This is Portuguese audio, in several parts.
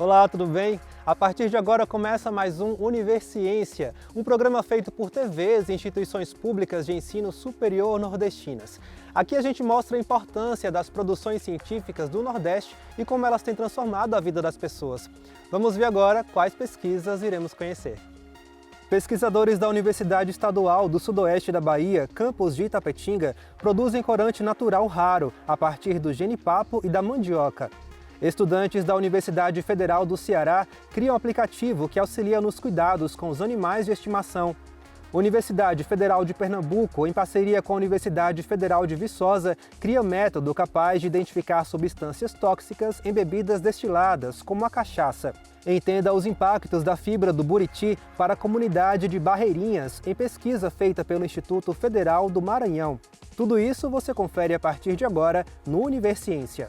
Olá, tudo bem? A partir de agora começa mais um Universiência, um programa feito por TVs e instituições públicas de ensino superior nordestinas. Aqui a gente mostra a importância das produções científicas do Nordeste e como elas têm transformado a vida das pessoas. Vamos ver agora quais pesquisas iremos conhecer. Pesquisadores da Universidade Estadual do Sudoeste da Bahia, campus de Itapetinga, produzem corante natural raro a partir do jenipapo e da mandioca. Estudantes da Universidade Federal do Ceará criam um aplicativo que auxilia nos cuidados com os animais de estimação. Universidade Federal de Pernambuco, em parceria com a Universidade Federal de Viçosa, cria método capaz de identificar substâncias tóxicas em bebidas destiladas, como a cachaça. Entenda os impactos da fibra do buriti para a comunidade de Barreirinhas, em pesquisa feita pelo Instituto Federal do Maranhão. Tudo isso você confere a partir de agora no Universiência.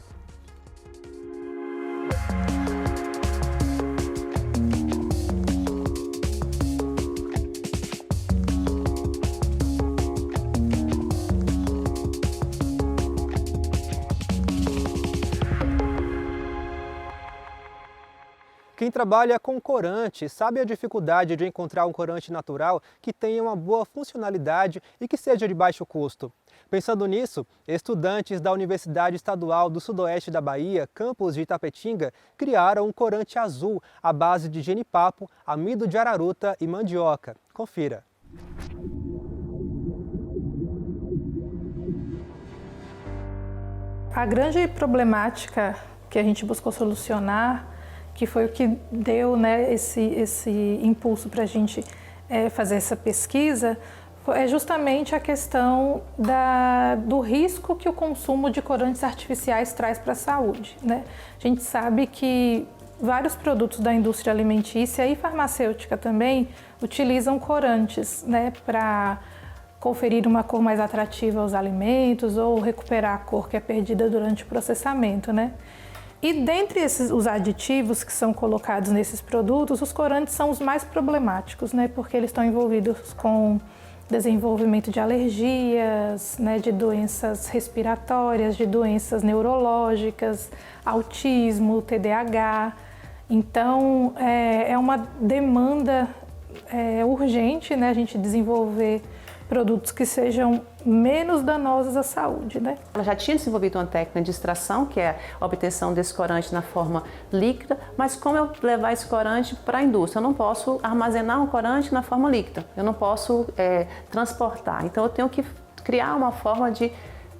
Quem trabalha com corante sabe a dificuldade de encontrar um corante natural que tenha uma boa funcionalidade e que seja de baixo custo. Pensando nisso, estudantes da Universidade Estadual do Sudoeste da Bahia, campus de Itapetinga, criaram um corante azul à base de jenipapo, amido de araruta e mandioca. Confira. A grande problemática que a gente buscou solucionar, que foi o que deu, esse impulso para a gente fazer essa pesquisa, é justamente a questão do risco que o consumo de corantes artificiais traz para a saúde, né? A gente sabe que vários produtos da indústria alimentícia e farmacêutica também utilizam corantes, né, para conferir uma cor mais atrativa aos alimentos ou recuperar a cor que é perdida durante o processamento, né? E dentre os aditivos que são colocados nesses produtos, os corantes são os mais problemáticos, né? Porque eles estão envolvidos com desenvolvimento de alergias, né? De doenças respiratórias, de doenças neurológicas, autismo, TDAH. Então, é uma demanda urgente, né? A gente desenvolver produtos que sejam menos danosos à saúde, né? Ela já tinha desenvolvido uma técnica de extração, que é a obtenção desse corante na forma líquida, mas como eu levar esse corante para a indústria? Eu não posso armazenar um corante na forma líquida, eu não posso transportar. Então eu tenho que criar uma forma de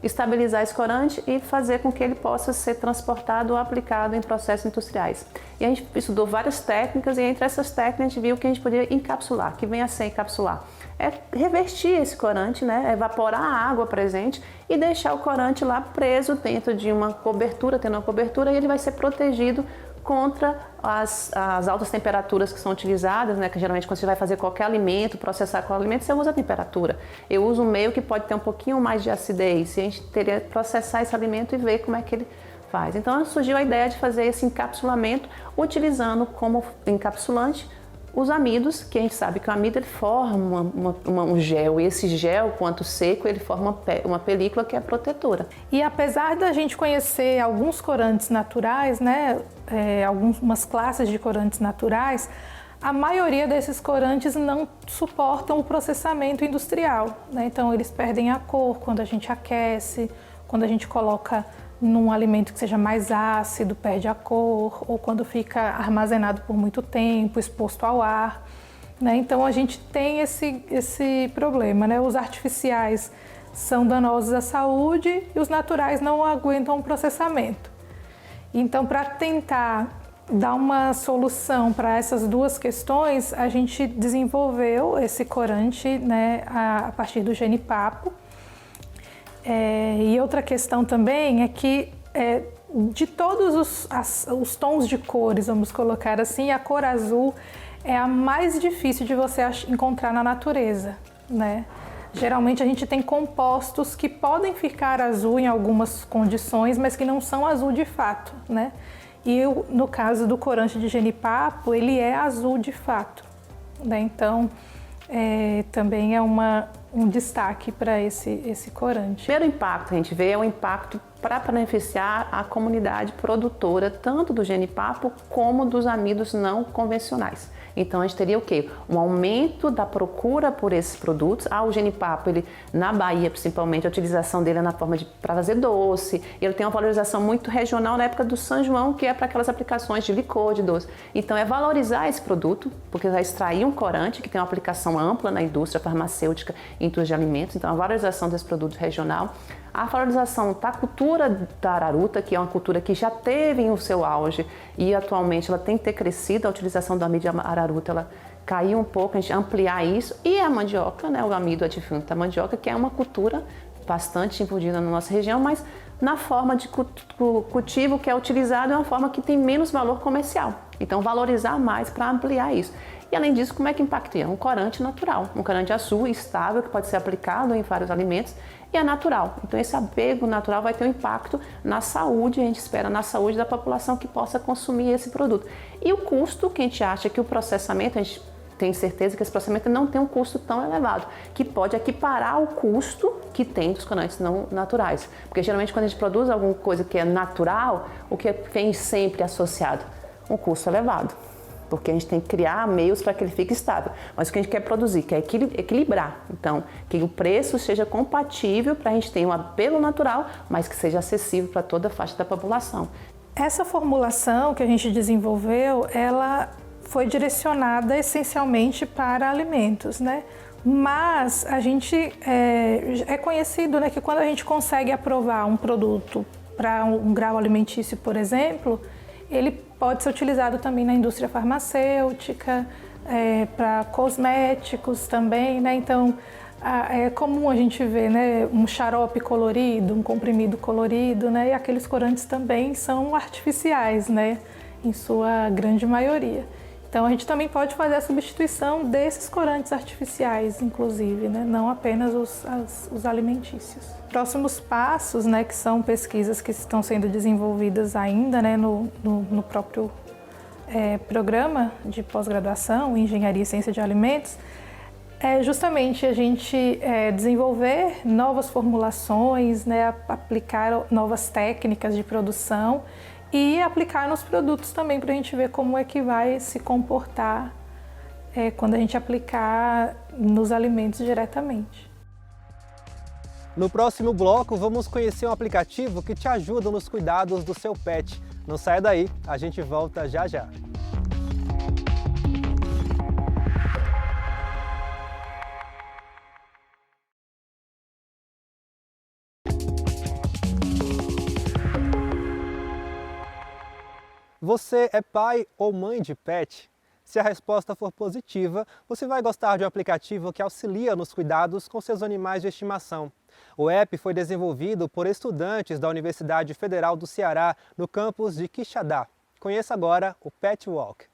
estabilizar esse corante e fazer com que ele possa ser transportado ou aplicado em processos industriais. E a gente estudou várias técnicas e entre essas técnicas a gente viu que a gente podia encapsular, que vem a ser encapsular. É revestir esse corante, né? Evaporar a água presente e deixar o corante lá preso dentro de uma cobertura, tendo uma cobertura, e ele vai ser protegido contra as altas temperaturas que são utilizadas, né? Que geralmente quando você vai fazer qualquer alimento, processar qualquer alimento, você usa a temperatura. Eu uso um meio que pode ter um pouquinho mais de acidez, e a gente teria que processar esse alimento e ver como é que ele faz. Então surgiu a ideia de fazer esse encapsulamento utilizando como encapsulante os amidos, que a gente sabe que o amido ele forma um gel, e esse gel, quanto seco, ele forma uma película que é protetora. E apesar da gente conhecer alguns corantes naturais, né, algumas classes de corantes naturais, a maioria desses corantes não suportam o processamento industrial, né? Então eles perdem a cor quando a gente aquece, quando a gente coloca num alimento que seja mais ácido, perde a cor, ou quando fica armazenado por muito tempo, exposto ao ar, né? Então a gente tem esse problema, né? Os artificiais são danosos à saúde e os naturais não aguentam o processamento. Então, para tentar dar uma solução para essas duas questões, a gente desenvolveu esse corante, né, a partir do jenipapo. E outra questão também é que de todos os tons de cores, vamos colocar assim, a cor azul é a mais difícil de você encontrar na natureza, né? Geralmente a gente tem compostos que podem ficar azul em algumas condições, mas que não são azul de fato, né? E no caso do corante de jenipapo, ele é azul de fato, né? Então, também é um destaque para esse corante. O primeiro impacto que a gente vê é o impacto para beneficiar a comunidade produtora, tanto do genipapo como dos amidos não convencionais. Então a gente teria o quê? Um aumento da procura por esses produtos. O genipapo, ele, na Bahia principalmente, a utilização dele é na forma de para fazer doce. Ele tem uma valorização muito regional na época do São João, que é para aquelas aplicações de licor, de doce. Então é valorizar esse produto, porque vai extrair um corante que tem uma aplicação ampla na indústria farmacêutica e indústria de alimentos. Então a valorização desse produto regional. A valorização da cultura da araruta, que é uma cultura que já teve o seu auge e atualmente ela tem que ter crescido, a utilização do amido de araruta ela caiu um pouco, a gente ampliar isso. E a mandioca, né, o amido adjunto da mandioca, que é uma cultura bastante infundida na nossa região, mas na forma de cultivo que é utilizado é uma forma que tem menos valor comercial. Então valorizar mais para ampliar isso. E além disso, como é que impacta? É um corante natural, um corante açúcar estável que pode ser aplicado em vários alimentos e é natural. Então esse apego natural vai ter um impacto na saúde, a gente espera na saúde da população que possa consumir esse produto. E o custo, que a gente acha que o processamento, a gente tem certeza que esse processamento não tem um custo tão elevado, que pode equiparar o custo que tem dos corantes não naturais. Porque geralmente quando a gente produz alguma coisa que é natural, o que vem sempre associado? Um custo elevado. Porque a gente tem que criar meios para que ele fique estável. Mas o que a gente quer produzir, quer equilibrar. Então, que o preço seja compatível para a gente ter um apelo natural, mas que seja acessível para toda a faixa da população. Essa formulação que a gente desenvolveu, ela foi direcionada essencialmente para alimentos, né? Mas a gente é conhecido, né, que quando a gente consegue aprovar um produto para um grau alimentício, por exemplo, ele pode ser utilizado também na indústria farmacêutica, para cosméticos também, né? Então, é comum a gente ver, né, um xarope colorido, um comprimido colorido, né? E aqueles corantes também são artificiais, né? Em sua grande maioria. Então, a gente também pode fazer a substituição desses corantes artificiais, inclusive, né? Não apenas os alimentícios. Próximos passos, né, que são pesquisas que estão sendo desenvolvidas ainda, né, no próprio programa de pós-graduação em Engenharia e Ciência de Alimentos, é justamente a gente desenvolver novas formulações, né, aplicar novas técnicas de produção e aplicar nos produtos também para a gente ver como é que vai se comportar quando a gente aplicar nos alimentos diretamente. No próximo bloco, vamos conhecer um aplicativo que te ajuda nos cuidados do seu pet. Não saia daí, a gente volta já já. Você é pai ou mãe de pet? Se a resposta for positiva, você vai gostar de um aplicativo que auxilia nos cuidados com seus animais de estimação. O app foi desenvolvido por estudantes da Universidade Federal do Ceará, no campus de Quixadá. Conheça agora o Pet Walk.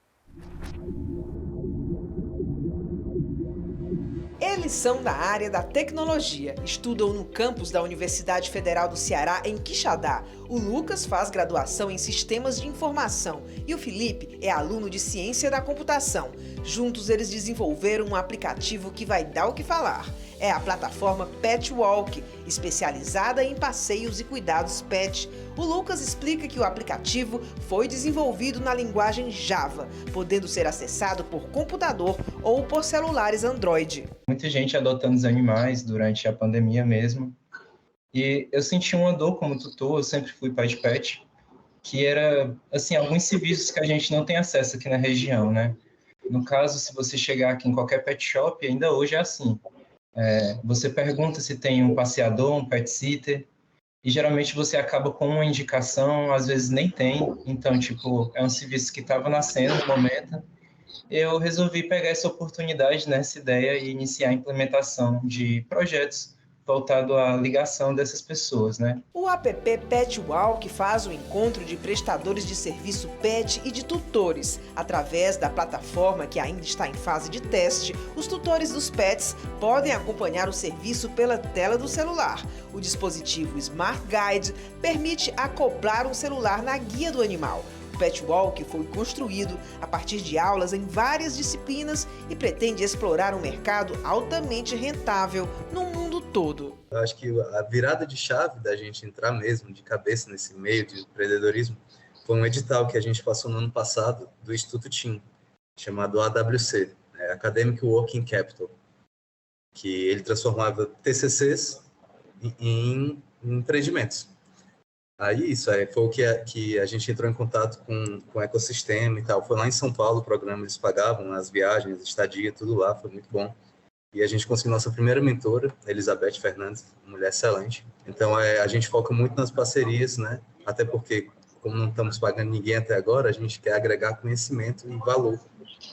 Eles são da área da tecnologia, estudam no campus da Universidade Federal do Ceará, em Quixadá. O Lucas faz graduação em Sistemas de Informação e o Felipe é aluno de Ciência da Computação. Juntos eles desenvolveram um aplicativo que vai dar o que falar. É a plataforma Pet Walk, especializada em passeios e cuidados pet. O Lucas explica que o aplicativo foi desenvolvido na linguagem Java, podendo ser acessado por computador ou por celulares Android. Muita gente adotando os animais durante a pandemia mesmo. E eu senti uma dor como tutor, eu sempre fui pai de pet, que era, assim, alguns serviços que a gente não tem acesso aqui na região, né? No caso, se você chegar aqui em qualquer pet shop, ainda hoje é assim. Você pergunta se tem um passeador, um pet sitter, e geralmente você acaba com uma indicação, às vezes nem tem. Então, tipo, é um serviço que estava nascendo no momento. Eu resolvi pegar essa oportunidade, né, essa ideia, e iniciar a implementação de projetos voltado à ligação dessas pessoas, né? O app Pet Walk faz o encontro de prestadores de serviço pet e de tutores. Através da plataforma, que ainda está em fase de teste, os tutores dos pets podem acompanhar o serviço pela tela do celular. O dispositivo Smart Guide permite acoplar um celular na guia do animal. O Pet Walk foi construído a partir de aulas em várias disciplinas e pretende explorar um mercado altamente rentável no mundo todo. Eu acho que a virada de chave da gente entrar mesmo de cabeça nesse meio de empreendedorismo foi um edital que a gente passou no ano passado do Instituto TIM, chamado AWC, Academic Working Capital, que ele transformava TCCs em empreendimentos. Aí foi o que a gente entrou em contato com o ecossistema e tal. Foi lá em São Paulo o programa, eles pagavam as viagens, estadia, tudo lá, foi muito bom. E a gente conseguiu nossa primeira mentora, Elizabeth Fernandes, uma mulher excelente. Então a gente foca muito nas parcerias, né? Até porque, como não estamos pagando ninguém até agora, a gente quer agregar conhecimento e valor,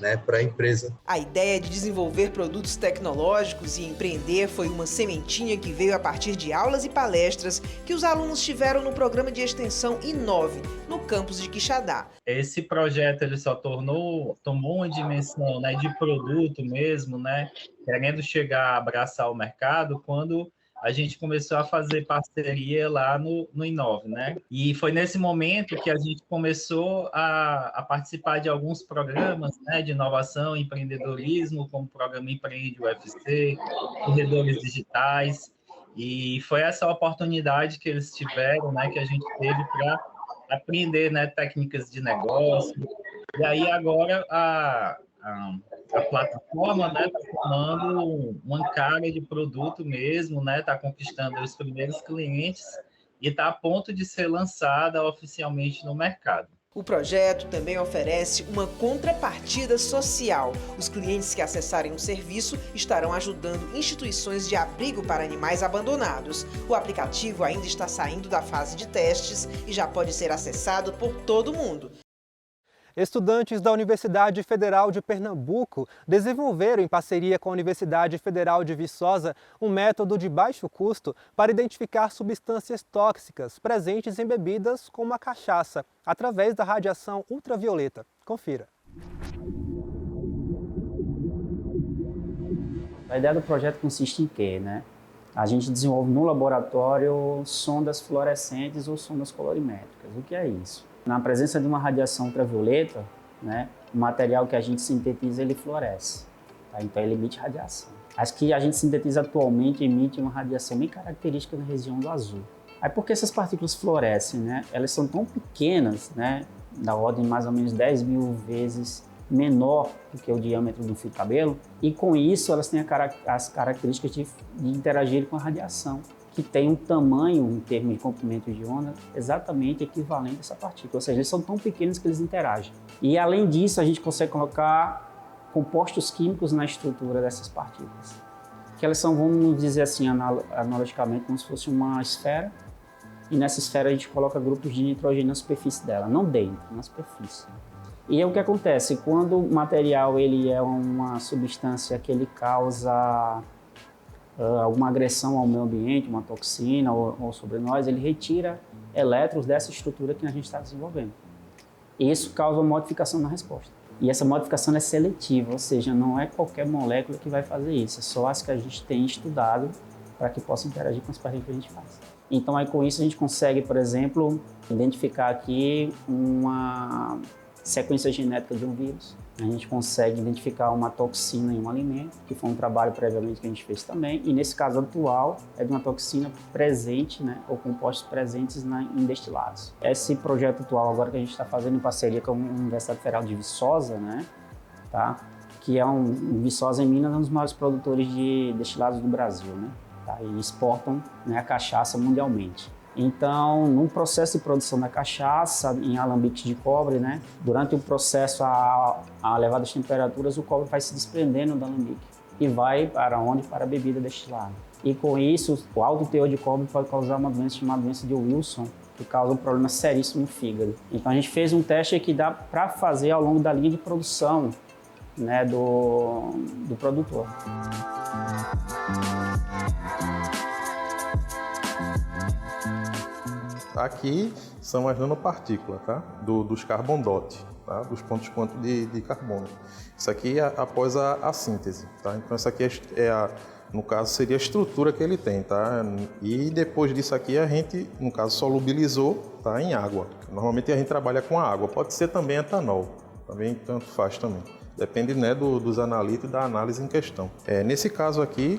né, para a empresa. A ideia de desenvolver produtos tecnológicos e empreender foi uma sementinha que veio a partir de aulas e palestras que os alunos tiveram no programa de extensão Inove, no campus de Quixadá. Esse projeto ele só tomou uma dimensão, né, de produto mesmo, né, querendo chegar a abraçar o mercado quando a gente começou a fazer parceria lá no Inove, né? E foi nesse momento que a gente começou a participar de alguns programas, né, de inovação e empreendedorismo, como o programa Empreende UFC, Corredores Digitais, e foi essa oportunidade que eles tiveram, né, que a gente teve para aprender, né, técnicas de negócio. E aí agora a plataforma, né, está formando uma cara de produto mesmo, né, está conquistando os primeiros clientes e está a ponto de ser lançada oficialmente no mercado. O projeto também oferece uma contrapartida social. Os clientes que acessarem o serviço estarão ajudando instituições de abrigo para animais abandonados. O aplicativo ainda está saindo da fase de testes e já pode ser acessado por todo mundo. Estudantes da Universidade Federal de Pernambuco desenvolveram, em parceria com a Universidade Federal de Viçosa, um método de baixo custo para identificar substâncias tóxicas presentes em bebidas como a cachaça, através da radiação ultravioleta. Confira. A ideia do projeto consiste em quê, né? A gente desenvolve no laboratório sondas fluorescentes ou sondas colorimétricas. O que é isso? Na presença de uma radiação ultravioleta, né, o material que a gente sintetiza, ele floresce. Tá? Então, ele emite radiação. As que a gente sintetiza atualmente emitem uma radiação bem característica na região do azul. Aí, por que essas partículas florescem? Né? Elas são tão pequenas, né, da ordem de mais ou menos 10.000 vezes menor do que o diâmetro do fio de cabelo, e com isso elas têm as características de interagir com a radiação, que tem um tamanho, em termos de comprimento de onda, exatamente equivalente a essa partícula. Ou seja, eles são tão pequenos que eles interagem. E, além disso, a gente consegue colocar compostos químicos na estrutura dessas partículas. Que elas são, vamos dizer assim, analogicamente, como se fosse uma esfera. E nessa esfera a gente coloca grupos de nitrogênio na superfície dela, não dentro, na superfície. E é o que acontece, quando o material ele é uma substância que ele causa alguma agressão ao meio ambiente, uma toxina ou sobre nós, ele retira elétrons dessa estrutura que a gente está desenvolvendo. E isso causa uma modificação na resposta. E essa modificação é seletiva, ou seja, não é qualquer molécula que vai fazer isso, é só as que a gente tem estudado para que possa interagir com as partículas que a gente faz. Então, aí, com isso, a gente consegue, por exemplo, identificar aqui uma sequência genética de um vírus. A gente consegue identificar uma toxina em um alimento, que foi um trabalho previamente que a gente fez também, e nesse caso atual é de uma toxina presente, né, ou compostos presentes em destilados. Esse projeto atual agora que a gente está fazendo em parceria com a Universidade Federal de Viçosa, né, tá, que é Viçosa em Minas é um dos maiores produtores de destilados do Brasil, né, tá, e exportam, né, a cachaça mundialmente. Então, no processo de produção da cachaça, em alambiques de cobre, né, durante o processo a elevadas temperaturas, o cobre vai se desprendendo do alambique e vai para onde? Para a bebida destilada. E com isso, o alto teor de cobre pode causar uma doença chamada doença de Wilson, que causa um problema seríssimo no fígado. Então, a gente fez um teste que dá para fazer ao longo da linha de produção, né, do produtor. Aqui são as nanopartículas, tá? Dos carbon dot, tá? Dos pontos quanto de carbono. Isso aqui é após a síntese, tá? Então essa aqui no caso seria a estrutura que ele tem, tá? E depois disso aqui a gente, no caso, solubilizou, tá? Em água. Normalmente a gente trabalha com a água, pode ser também etanol, também tanto faz também. Depende, né, dos analitos e da análise em questão. Nesse caso aqui,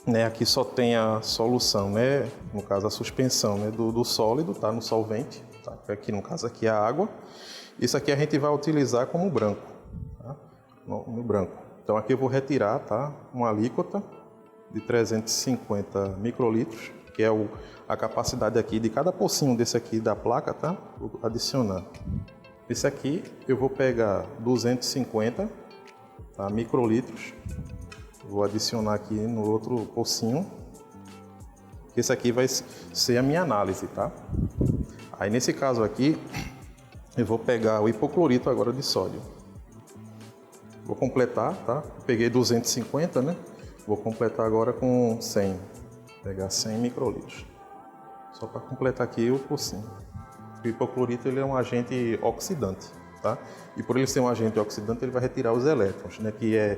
né, aqui só tem a solução, né, no caso a suspensão, né, do sólido, tá, no solvente, tá, aqui no caso aqui é a água. Isso aqui a gente vai utilizar como branco, tá, no branco. Então aqui eu vou retirar, tá, uma alíquota de 350 microlitros, que é a capacidade aqui de cada pocinho desse aqui da placa, tá, vou adicionar. Esse aqui eu vou pegar 250, tá, microlitros. Vou adicionar aqui no outro pocinho. Esse aqui vai ser a minha análise, tá? Aí nesse caso aqui, eu vou pegar o hipoclorito agora de sódio. Vou completar, tá? Peguei 250, né? Vou completar agora com 100. Vou pegar 100 microlitros. Só para completar aqui o pocinho. O hipoclorito ele é um agente oxidante, tá? E por ele ser um agente oxidante, ele vai retirar os elétrons, né? Que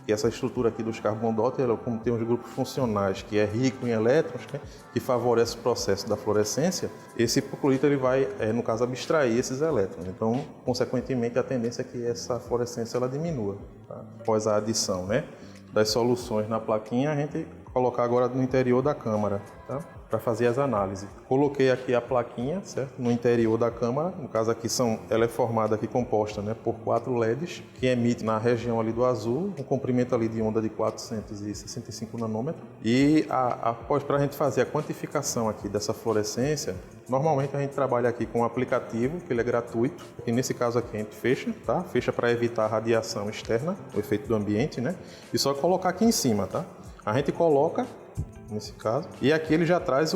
essa estrutura aqui dos carbondotes, ela, como tem os grupos funcionais, que é rico em elétrons, né? Que favorece o processo da fluorescência, esse hipoclorito ele vai, no caso, abstrair esses elétrons. Então, consequentemente, a tendência é que essa fluorescência ela diminua, tá? Após a adição, né, das soluções na plaquinha, a gente colocar agora no interior da câmara, tá? Para fazer as análises. Coloquei aqui a plaquinha, certo? No interior da câmara, no caso aqui ela é formada aqui, composta, né, por 4 LEDs, que emitem na região ali do azul, um comprimento ali de onda de 465 nanômetros. E após, para a gente fazer a quantificação aqui dessa fluorescência, normalmente a gente trabalha aqui com um aplicativo, que ele é gratuito, e nesse caso aqui a gente fecha, tá? Fecha para evitar a radiação externa, o efeito do ambiente, né? E só colocar aqui em cima, tá? A gente coloca, nesse caso, e aqui ele já traz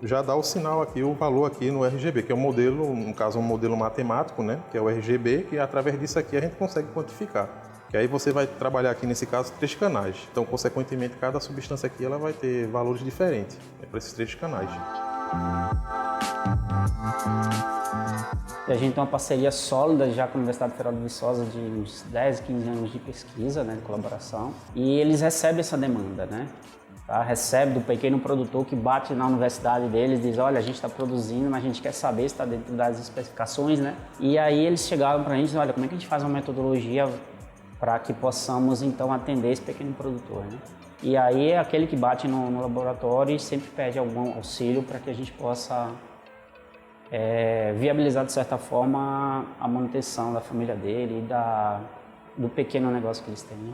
já dá o sinal aqui, o valor aqui no RGB, que é um modelo, no caso um modelo matemático, né, que é o RGB, que através disso aqui a gente consegue quantificar. Que aí você vai trabalhar aqui nesse caso 3 canais. Então, consequentemente, cada substância aqui ela vai ter valores diferentes, né, para esses 3 canais. E a gente tem uma parceria sólida já com a Universidade Federal de Viçosa de uns 10, 15 anos de pesquisa, né, de colaboração. E eles recebem essa demanda, né? Tá? Recebe do pequeno produtor que bate na universidade deles, diz, olha, a gente está produzindo, mas a gente quer saber se está dentro das especificações, né? E aí eles chegaram para a gente, olha, como é que a gente faz uma metodologia para que possamos, então, atender esse pequeno produtor, né? E aí aquele que bate no laboratório sempre pede algum auxílio para que a gente possa viabilizar, de certa forma, a manutenção da família dele e do pequeno negócio que eles têm, né?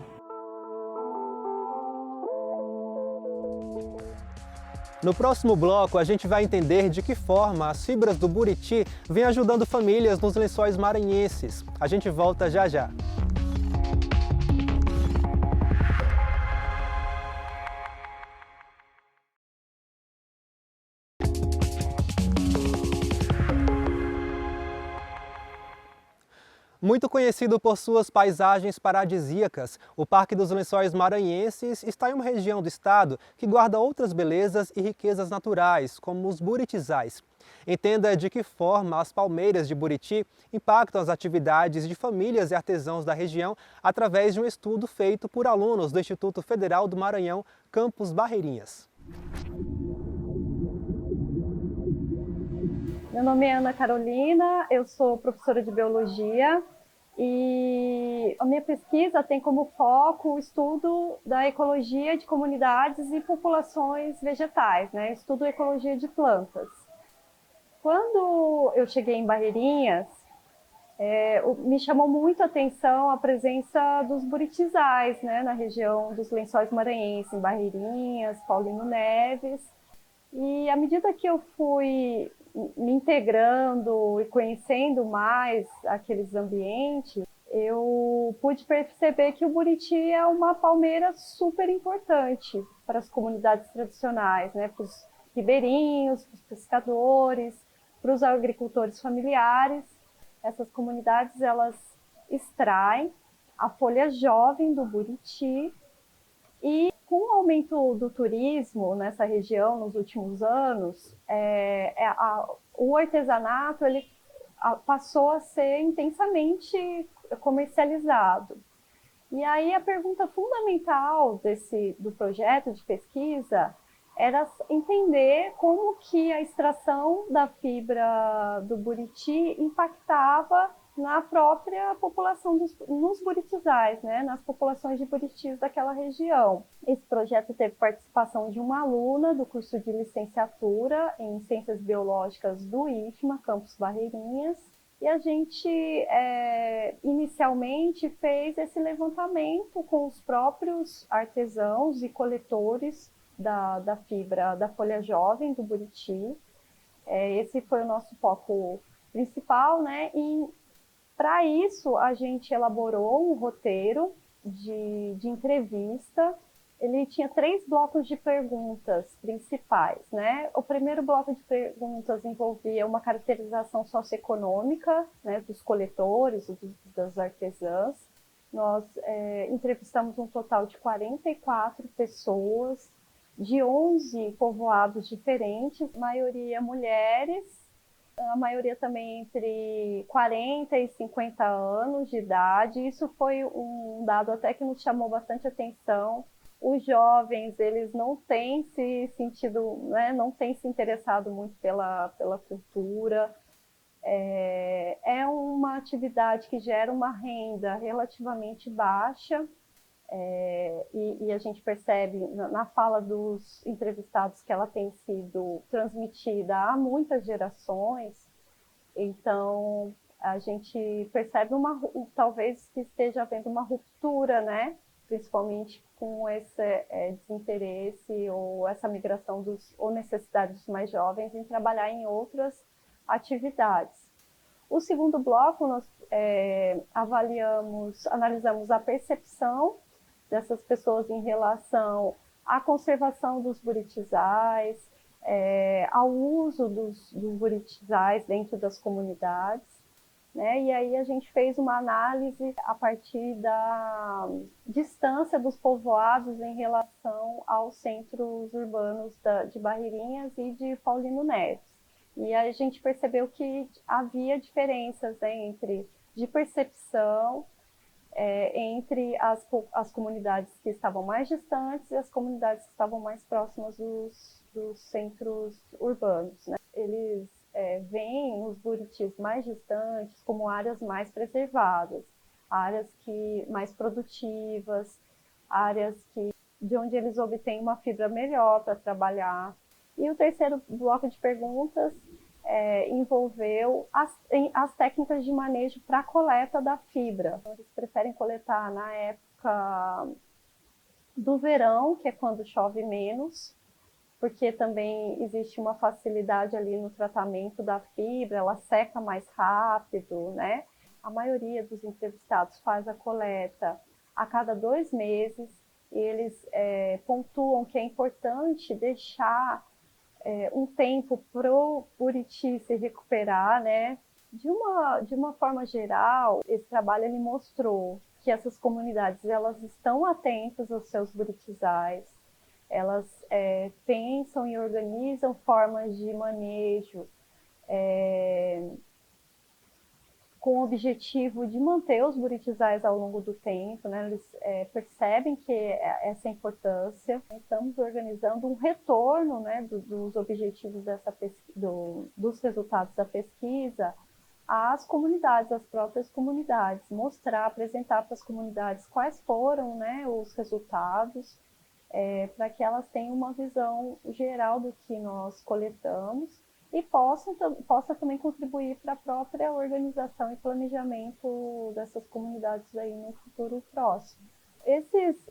No próximo bloco, a gente vai entender de que forma as fibras do Buriti vêm ajudando famílias nos Lençóis Maranhenses. A gente volta já já. Muito conhecido por suas paisagens paradisíacas, o Parque dos Lençóis Maranhenses está em uma região do estado que guarda outras belezas e riquezas naturais, como os buritizais. Entenda de que forma as palmeiras de Buriti impactam as atividades de famílias e artesãos da região através de um estudo feito por alunos do Instituto Federal do Maranhão, Campus Barreirinhas. Meu nome é Ana Carolina, eu sou professora de Biologia e a minha pesquisa tem como foco o estudo da ecologia de comunidades e populações vegetais, né? Estudo ecologia de plantas. Quando eu cheguei em Barreirinhas, me chamou muito a atenção a presença dos buritizais, né? Na região dos Lençóis Maranhenses, em Barreirinhas, Paulinho Neves. E à medida que eu fui me integrando e conhecendo mais aqueles ambientes, eu pude perceber que o buriti é uma palmeira super importante para as comunidades tradicionais, né? Para os ribeirinhos, para os pescadores, para os agricultores familiares. Essas comunidades, elas extraem a folha jovem do buriti e com o aumento do turismo nessa região nos últimos anos, o artesanato ele passou a ser intensamente comercializado. E aí a pergunta fundamental do projeto de pesquisa era entender como que a extração da fibra do buriti impactava na própria população, nos buritizais, né, nas populações de buritis daquela região. Esse projeto teve participação de uma aluna do curso de licenciatura em Ciências Biológicas do IFMA, Campus Barreirinhas, e a gente inicialmente fez esse levantamento com os próprios artesãos e coletores da fibra da folha jovem do buriti. Esse foi o nosso foco principal, né? E para isso a gente elaborou um roteiro de entrevista. Ele tinha 3 blocos de perguntas principais, né? O primeiro bloco de perguntas envolvia uma caracterização socioeconômica, né, dos coletores, das artesãs. Nós entrevistamos um total de 44 pessoas, de 11 povoados diferentes, maioria mulheres, a maioria também entre 40 e 50 anos de idade. Isso foi um dado até que nos chamou bastante atenção. Os jovens, eles não têm se sentido, né, não têm se interessado muito pela cultura. É uma atividade que gera uma renda relativamente baixa, e a gente percebe na fala dos entrevistados que ela tem sido transmitida a muitas gerações. Então, a gente percebe talvez que esteja havendo uma ruptura, né? Principalmente com esse desinteresse ou essa migração ou necessidade dos mais jovens em trabalhar em outras atividades. O segundo bloco, nós analisamos a percepção dessas pessoas em relação à conservação dos buritizais, ao uso dos buritizais dentro das comunidades, né? E aí a gente fez uma análise a partir da distância dos povoados em relação aos centros urbanos de Barreirinhas e de Paulino Neves. E a gente percebeu que havia diferenças, né, de percepção entre as comunidades que estavam mais distantes e as comunidades que estavam mais próximas dos centros urbanos, né? Eles veem os buritis mais distantes como áreas mais preservadas, áreas mais produtivas, áreas de onde eles obtêm uma fibra melhor para trabalhar. E o terceiro bloco de perguntas envolveu as técnicas de manejo para a coleta da fibra. Então, eles preferem coletar na época do verão, que é quando chove menos, porque também existe uma facilidade ali no tratamento da fibra, ela seca mais rápido, né? A maioria dos entrevistados faz a coleta a cada 2 meses, e eles pontuam que é importante deixar um tempo para o buriti se recuperar, né? De uma forma geral, esse trabalho ele mostrou que essas comunidades elas estão atentas aos seus buritizais, elas pensam e organizam formas de manejo com o objetivo de manter os buritizais ao longo do tempo, né? Eles percebem que essa importância. Estamos organizando um retorno, né, dos objetivos dos resultados da pesquisa às comunidades, às próprias comunidades, apresentar para as comunidades quais foram, né, os resultados, para que elas tenham uma visão geral do que nós coletamos e possa também contribuir para a própria organização e planejamento dessas comunidades aí no futuro próximo. Esses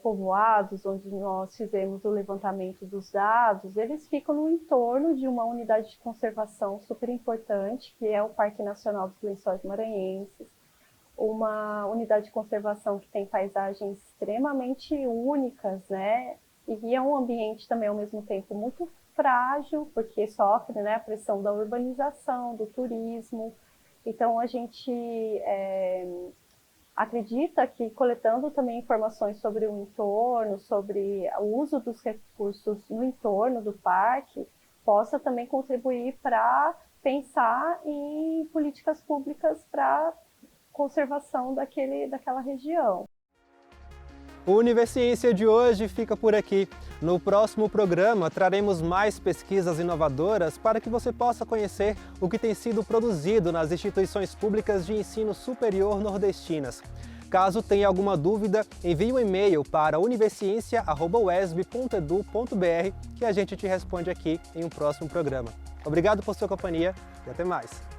povoados onde nós fizemos o levantamento dos dados, eles ficam no entorno de uma unidade de conservação super importante, que é o Parque Nacional dos Lençóis Maranhenses, uma unidade de conservação que tem paisagens extremamente únicas, né? E é um ambiente também, ao mesmo tempo, muito frágil, porque sofre, né, a pressão da urbanização, do turismo. Então, a gente acredita que, coletando também informações sobre o entorno, sobre o uso dos recursos no entorno do parque, possa também contribuir para pensar em políticas públicas para conservação daquela região. O Universiência de hoje fica por aqui. No próximo programa, traremos mais pesquisas inovadoras para que você possa conhecer o que tem sido produzido nas instituições públicas de ensino superior nordestinas. Caso tenha alguma dúvida, envie um e-mail para universiencia@uesb.edu.br que a gente te responde aqui em um próximo programa. Obrigado por sua companhia e até mais!